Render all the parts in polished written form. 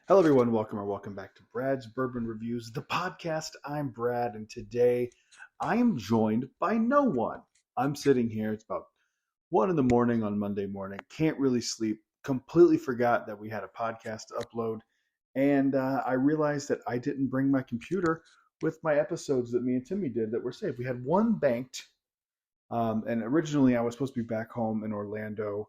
Hello, everyone. Welcome back to Brad's Bourbon Reviews, the podcast. I'm Brad, and today I am joined by no one. I'm sitting here. It's about 1 in the morning on Monday morning. Can't really sleep. Completely forgot that we had a podcast to upload, and I realized that I didn't bring my computer with my episodes that me and Timmy did that were saved. We had one banked, and originally I was supposed to be back home in Orlando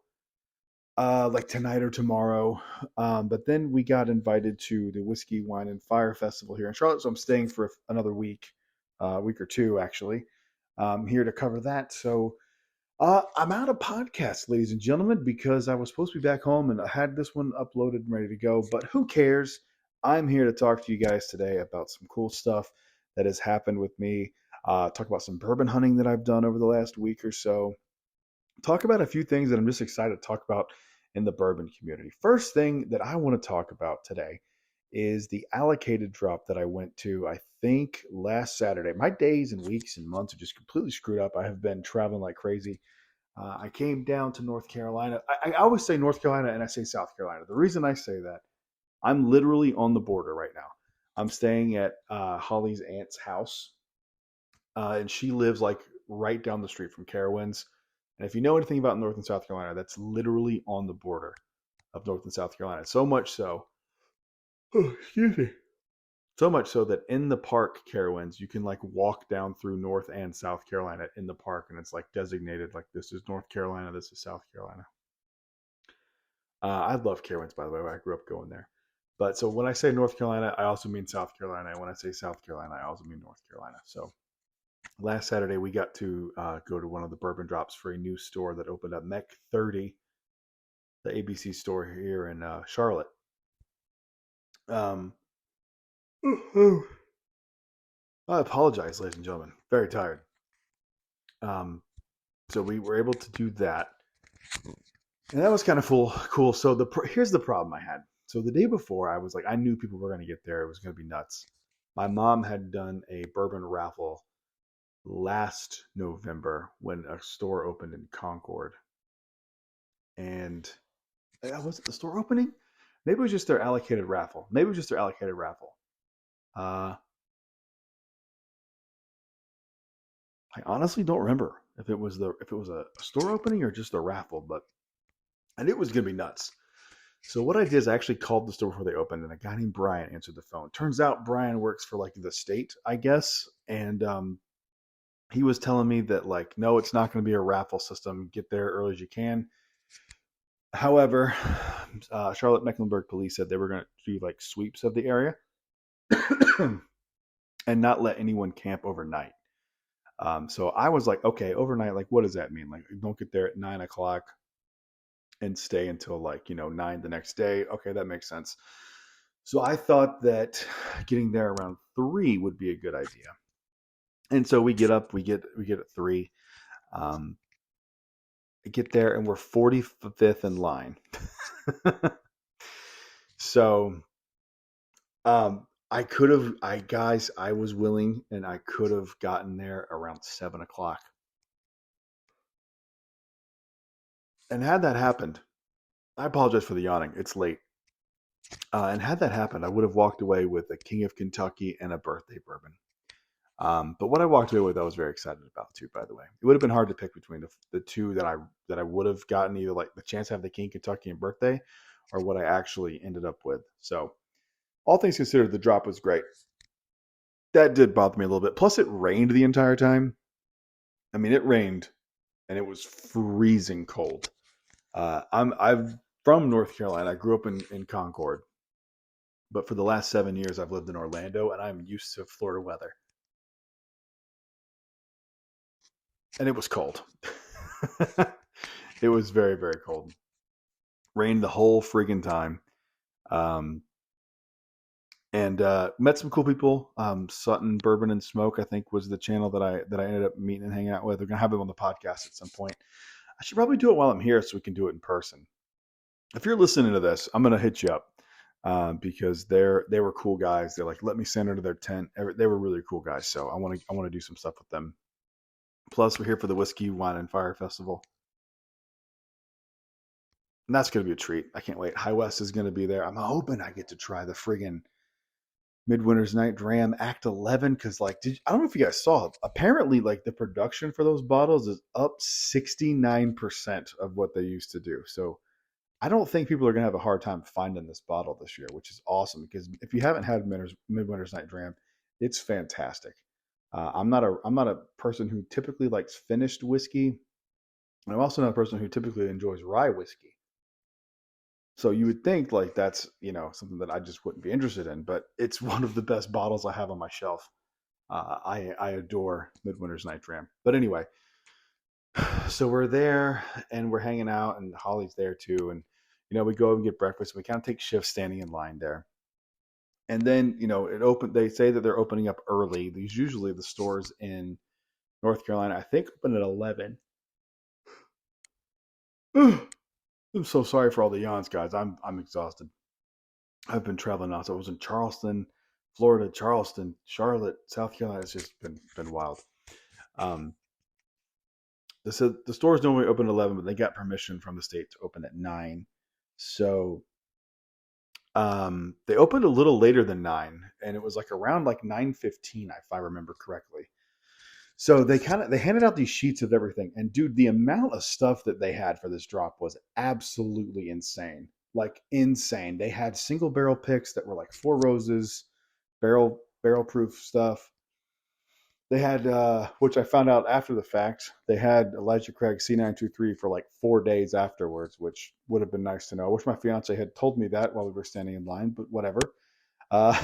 like tonight or tomorrow. But then we got invited to the Whiskey, Wine, and Fire Festival here in Charlotte. So I'm staying for another week or two, actually, here to cover that. So I'm out of podcasts, ladies and gentlemen, because I was supposed to be back home and I had this one uploaded and ready to go. But who cares? I'm here to talk to you guys today about some cool stuff that has happened with me. Talk about some bourbon hunting that I've done over the last week or so, talk about a few things that I'm just excited to talk about in the bourbon community. First thing that I want to talk about today is the allocated drop that I went to, I think, last Saturday. My days and weeks and months are just completely screwed up. I have been traveling like crazy. I came down to North Carolina. I always say North Carolina and I say South Carolina. The reason I say that, I'm literally on the border right now. I'm staying at Holly's aunt's house, and she lives like right down the street from Carowinds. And if you know anything about North and South Carolina, that's literally on the border of North and South Carolina. So much so, excuse me. So much so that in the park, Carowinds, you can like walk down through North and South Carolina in the park, and it's like designated like this is North Carolina, this is South Carolina. I love Carowinds, by the way. I grew up going there. But so when I say North Carolina, I also mean South Carolina. And when I say South Carolina, I also mean North Carolina. So last Saturday, we got to go to one of the bourbon drops for a new store that opened up, Mech 30, the ABC store here in Charlotte. Um, I apologize, ladies and gentlemen. Very tired. Um, so we were able to do that, and that was kind of cool. So here's the problem I had. So the day before, I was like, I knew people were going to get there. It was going to be nuts. My mom had done a bourbon raffle last November when a store opened in Concord, and was it the store opening? Maybe it was just their allocated raffle. Maybe it was just their allocated raffle. Uh, I honestly don't remember if it was a store opening or just a raffle, but I knew it was gonna be nuts. So what I did is I actually called the store before they opened, and a guy named Brian answered the phone. Turns out Brian works for like the state, I guess, and he was telling me that like, no, it's not going to be a raffle system. Get there early as you can. However, Charlotte Mecklenburg Police said they were going to do like sweeps of the area and not let anyone camp overnight. So I was like, okay, overnight, like, what does that mean? Like, don't get there at 9 o'clock and stay until like, 9 the next day. Okay, that makes sense. So I thought that getting there around 3 would be a good idea. And so we get up, we get at 3. Um, get there and we're 45th in line. So I was willing and I could have gotten there around 7 o'clock. And had that happened, I apologize for the yawning. It's late. And had that happened, I would have walked away with a King of Kentucky and a birthday bourbon. But what I walked away with, I was very excited about too. By the way, it would have been hard to pick between the two that I would have gotten, either like the chance to have the King Kentucky and birthday, or what I actually ended up with. So, all things considered, the drop was great. That did bother me a little bit. Plus, it rained the entire time. I mean, it rained, and it was freezing cold. I'm from North Carolina. I grew up in Concord, but for the last 7 years, I've lived in Orlando, and I'm used to Florida weather. And it was cold. It was very, very cold. Rained the whole friggin' time. Um, and met some cool people. Sutton Bourbon and Smoke, I think, was the channel that I ended up meeting and hanging out with. We're gonna have them on the podcast at some point. I should probably do it while I'm here so we can do it in person. If you're listening to this, I'm gonna hit you up because they were cool guys. They're like, let me send her to their tent. They were really cool guys, so I want to do some stuff with them. Plus, we're here for the Whiskey, Wine, and Fire Festival. And that's going to be a treat. I can't wait. High West is going to be there. I'm hoping I get to try the friggin' Midwinter's Night Dram Act 11 because, like, I don't know if you guys saw it. Apparently, like, the production for those bottles is up 69% of what they used to do. So I don't think people are going to have a hard time finding this bottle this year, which is awesome because if you haven't had Midwinter's Night Dram, it's fantastic. I'm not a person who typically likes finished whiskey, and I'm also not a person who typically enjoys rye whiskey. So you would think like that's something that I just wouldn't be interested in, but it's one of the best bottles I have on my shelf. I adore Midwinter's Night Dram. But anyway, so we're there and we're hanging out, and Holly's there too, and we go and get breakfast. We kind of take shifts standing in line there, and then it open. They say that they're opening up early. These usually the stores in North Carolina, I think, open at 11. I'm so sorry for all the yawns, guys. I'm exhausted. I've been traveling now. So I was in Charleston, Florida, Charleston, Charlotte, South Carolina. It's just been wild. Um, they said the stores normally open at 11, but they got permission from the state to open at 9. So they opened a little later than 9, and it was like around like 9:15, if I remember correctly. So they handed out these sheets of everything, and dude, the amount of stuff that they had for this drop was absolutely insane. Like insane. They had single barrel picks that were like Four Roses, barrel proof stuff. They had, which I found out after the fact, they had Elijah Craig C923 for like 4 days afterwards, which would have been nice to know. I wish my fiance had told me that while we were standing in line, but whatever. Uh,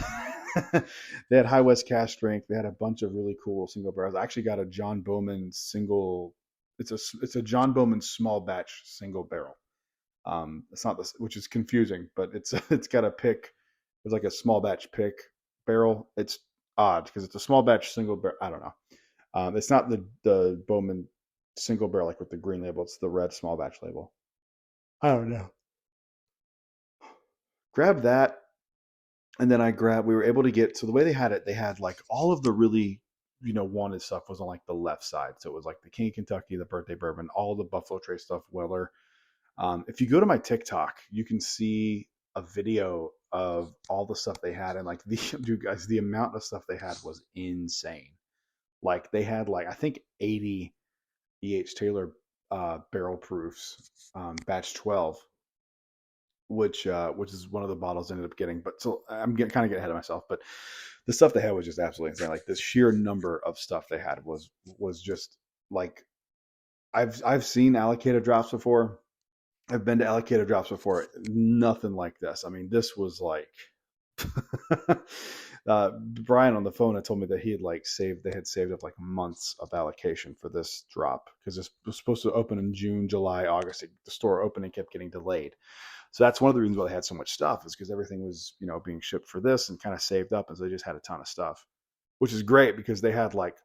they had High West Cask Strength. They had a bunch of really cool single barrels. I actually got a John Bowman single. It's a John Bowman small batch single barrel. It's not this, which is confusing, but it's got a pick. It's like a small batch pick barrel. It's odd because it's a small batch single barrel. I don't know. It's not the Bowman single barrel like with the green label. It's the red small batch label. I don't know. Grab that, and then we were able to get, so the way they had it, they had like all of the really wanted stuff was on like the left side. So it was like the King of Kentucky, the birthday bourbon, all the Buffalo Trace stuff, Weller. If you go to my TikTok, you can see a video of all the stuff they had, and like dude, guys, the amount of stuff they had was insane. Like they had like I think 80 E.H. Taylor barrel proofs, batch 12, which is one of the bottles I ended up getting. But so I'm kind of getting ahead of myself. But the stuff they had was just absolutely insane. Like the sheer number of stuff they had was just like I've seen allocated drops before. I've been to allocated drops before. Nothing like this. I mean, this was like Brian on the phone had told me that they had saved up like months of allocation for this drop because this was supposed to open in June, July, August. The store opening kept getting delayed. So that's one of the reasons why they had so much stuff, is because everything was, being shipped for this and kind of saved up, and so they just had a ton of stuff, which is great because they had like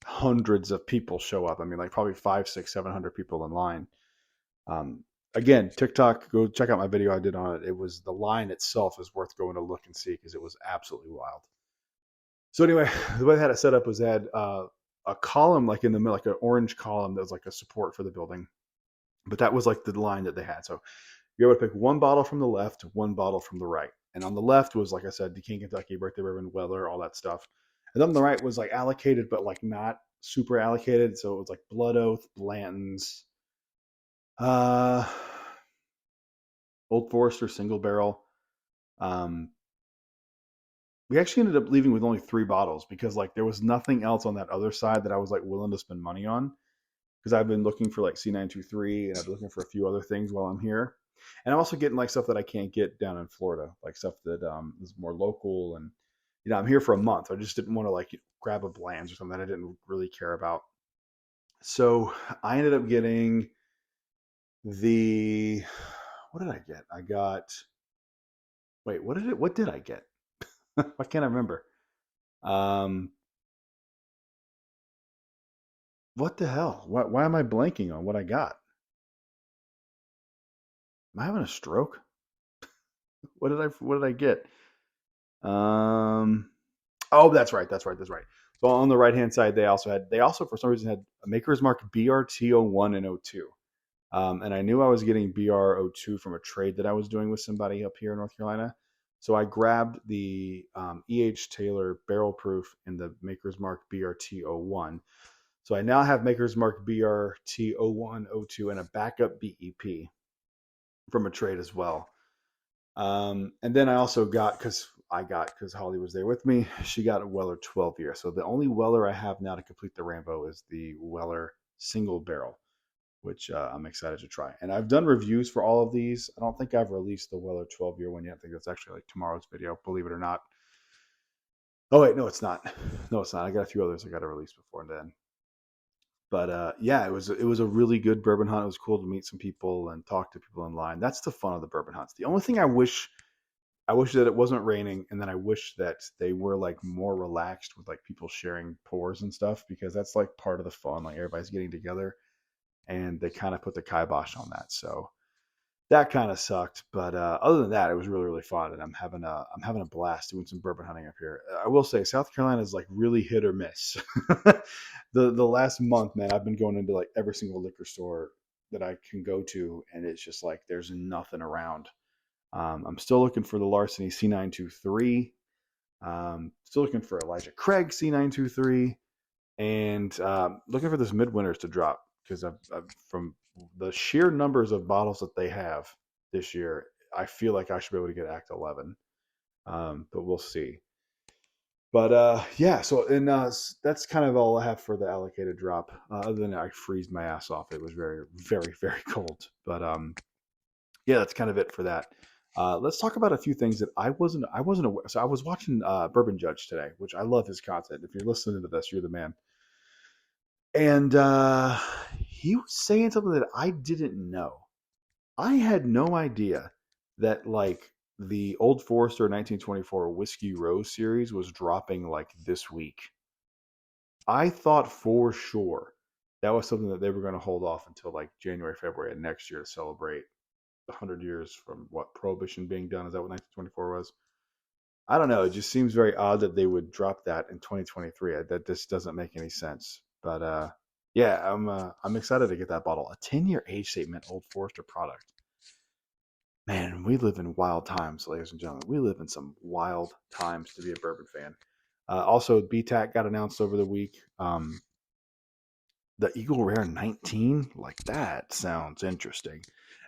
hundreds of people show up. I mean, like probably 5, 6, 700 people in line. Again, TikTok, go check out my video I did on it. It was, the line itself is worth going to look and see because it was absolutely wild. So anyway, the way they had it set up was they had a column like in the middle, like an orange column that was like a support for the building. But that was like the line that they had. So you're able to pick one bottle from the left, one bottle from the right. And on the left was, like I said, the King Kentucky, birthday bourbon, Weller, all that stuff. And then on the right was like allocated, but like not super allocated. So it was like Blood Oath, Blanton's, Old Forester single barrel. We actually ended up leaving with only 3 bottles because like there was nothing else on that other side that I was like willing to spend money on, because I've been looking for like C923 and I've been looking for a few other things while I'm here. And I'm also getting like stuff that I can't get down in Florida, like stuff that is more local. And I'm here for a month. I just didn't want to like grab a Bland's or something that I didn't really care about. So I ended up getting what did I get? What did I get? Why can't I remember? What the hell? Why am I blanking on what I got? Am I having a stroke? What did I get? Oh, that's right. So on the right hand side, they also for some reason had a Maker's Mark BRT 01 and 02. And I knew I was getting BR02 from a trade that I was doing with somebody up here in North Carolina. So I grabbed the EH Taylor Barrel Proof and the Maker's Mark BRT01. So I now have Maker's Mark BRT01, 02, and a backup BEP from a trade as well. And then I also got, because Holly was there with me, she got a Weller 12 year. So the only Weller I have now to complete the Rambo is the Weller single barrel, which I'm excited to try. And I've done reviews for all of these. I don't think I've released the Weller 12 year one yet. I think that's actually like tomorrow's video, believe it or not. Oh wait, no, it's not. No, it's not. I got a few others I got to release before then. But yeah, it was a really good bourbon hunt. It was cool to meet some people and talk to people in line. That's the fun of the bourbon hunts. The only thing I wish that it wasn't raining, and then I wish that they were like more relaxed with like people sharing pours and stuff, because that's like part of the fun. Like everybody's getting together, and they kind of put the kibosh on that. So that kind of sucked. But other than that, it was really really fun, and I'm having a blast doing some bourbon hunting up here. I will say South Carolina is like really hit or miss. The last month, man, I've been going into like every single liquor store that I can go to, and it's just like there's nothing around. I'm still looking for the Larceny C923. Still looking for Elijah Craig C923, and looking for this Midwinters to drop, because I've from the sheer numbers of bottles that they have this year, I feel like I should be able to get Act 11. But we'll see. But yeah, so and that's kind of all I have for the allocated drop. Other than I freezed my ass off, it was very, very, very cold. But yeah, that's kind of it for that. Let's talk about a few things that I wasn't aware. So I was watching Bourbon Judge today, which I love his content. If you're listening to this, you're the man. And he was saying something that I didn't know. I had no idea that like the Old Forester 1924 Whiskey Rose series was dropping like this week. I thought for sure that was something that they were going to hold off until like January, February of next year to celebrate 100 years from what Prohibition being done. Is that what 1924 was? I don't know. It just seems very odd that they would drop that in 2023. That this doesn't make any sense. But yeah, I'm excited to get that bottle. A 10-year age statement Old Forester product. Man, we live in wild times, ladies and gentlemen. We live in some wild times to be a bourbon fan. Also, BTAC got announced over the week. The Eagle Rare 19, like that sounds interesting.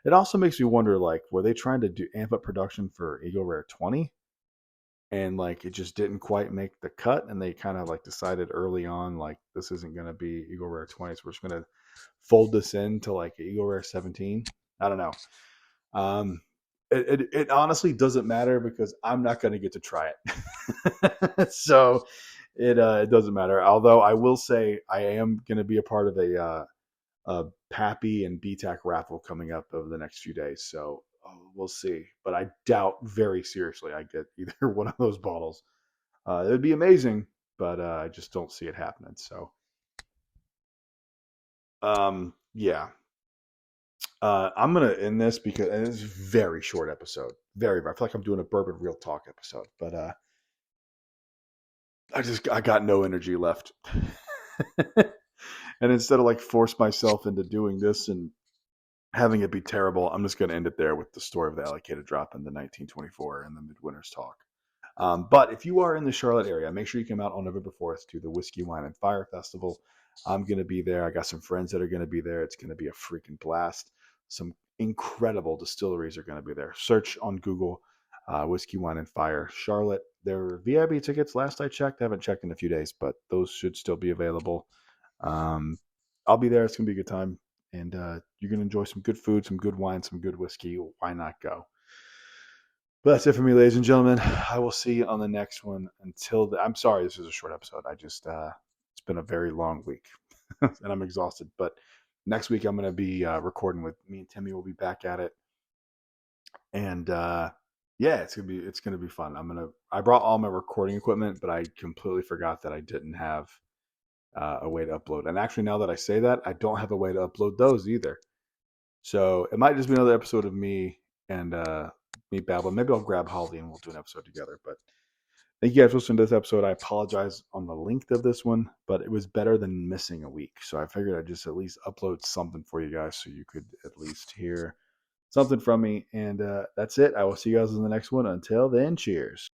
It also makes me wonder, like, were they trying to amp up production for Eagle Rare 20? And like it just didn't quite make the cut, and they kind of like decided early on like this isn't going to be Eagle Rare 20, so we're just going to fold this into like Eagle Rare 17. I don't know. It honestly doesn't matter because I'm not going to get to try it. So it doesn't matter. Although I will say I am going to be a part of a Pappy and BTAC raffle coming up over the next few days. So we'll see. But I doubt very seriously I get either one of those bottles. It would be amazing, but I just don't see it happening. So yeah. I'm gonna end this because it's a very short episode. Very, I feel like I'm doing a bourbon real talk episode, but I got no energy left. And instead of like force myself into doing this and having it be terrible, I'm just going to end it there with the story of the allocated drop in the 1924 and the Midwinter's talk. But if you are in the Charlotte area, make sure you come out on November 4th to the Whiskey, Wine, and Fire Festival. I'm going to be there. I got some friends that are going to be there. It's going to be a freaking blast. Some incredible distilleries are going to be there. Search on Google Whiskey, Wine, and Fire Charlotte. There were VIB tickets last I checked. I haven't checked in a few days, but those should still be available. I'll be there. It's going to be a good time. And you're going to enjoy some good food, some good wine, some good whiskey. Why not go? But that's it for me, ladies and gentlemen. I will see you on the next one. I'm sorry this is a short episode. It's been a very long week and I'm exhausted. But next week I'm going to be recording with me and Timmy. Will be back at it. And yeah, it's going to be fun. I brought all my recording equipment, but I completely forgot that I didn't have a way to upload. And actually, now that I say that, I don't have a way to upload those either. So it might just be another episode of me and me babbling. Maybe I'll grab Holly and we'll do an episode together. But Thank you guys for listening to this episode. I apologize on the length of this one, but it was better than missing a week. So I figured I'd just at least upload something for you guys so you could at least hear something from me. And that's it. I will see you guys in the next one. Until then, cheers.